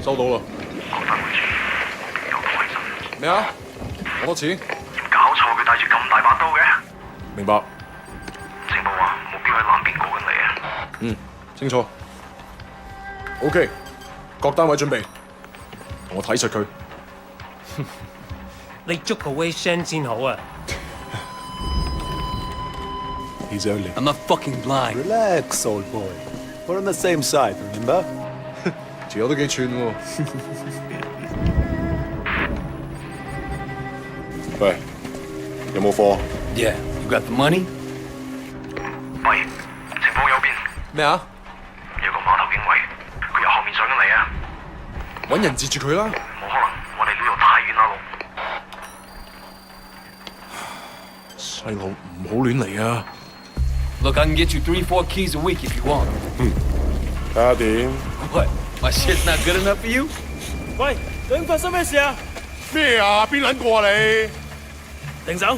收到啦。講翻回錢，我邊有開心？咩啊？攞多錢？搞錯，佢帶住咁大把刀嘅。明白。情報話目標喺南邊過緊嚟啊。嗯，清楚。OK， 各單位準備，同我睇實佢。你捉個 Wei Shen 先好啊！ He's only. I'm not fucking blind. Relax, old boy. We're on the same side, remember? 條友都幾串喎。喂，有冇貨？ Yeah, you got the money? 喂，情報右邊咩啊？有個碼頭警衛，佢由後面上緊嚟啊！揾人截住佢啦！冇可能，我哋呢度太遠啦，路。細路唔好亂嚟啊！ Look, I can get you 3-4 keys a week if you want. 睇下點？ What? My shit's not good enough for you? 喂，究竟發生咩事啊？咩啊？邊撚過你？停手，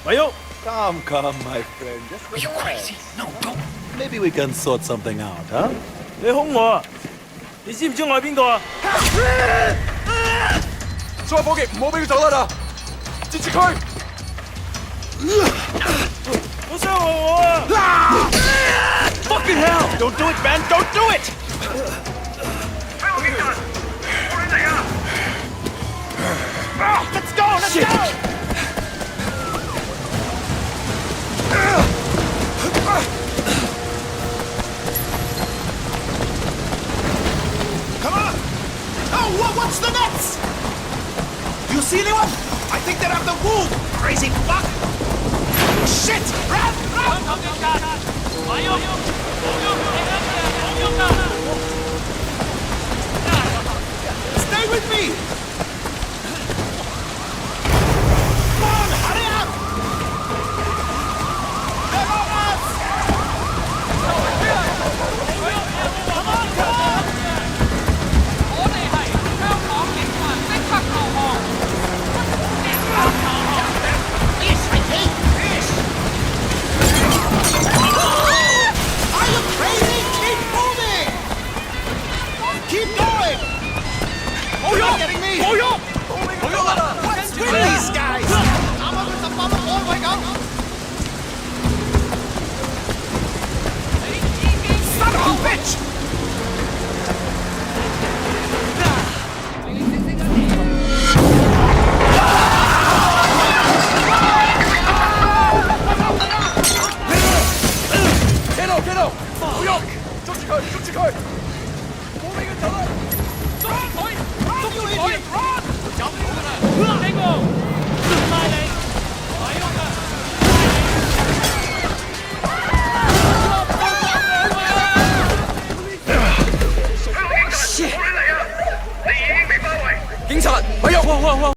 咪喐！ Come, my friend. Just Are you crazy? No, don't. maybe we can sort something out, huh? 你兇我啊！你知唔知我係邊個啊？所有伙計唔好俾佢走得啦！截住佢！好傷害我啊 Fucking hell! Don't do it, man! Don't do it! 香港警察，我哋嚟啊 Let's go! Let's go! Come on! Oh, what's the next? Do you see anyone? I think they're after Wu! Crazy fuck! Shit! Run! Run! Stay with me!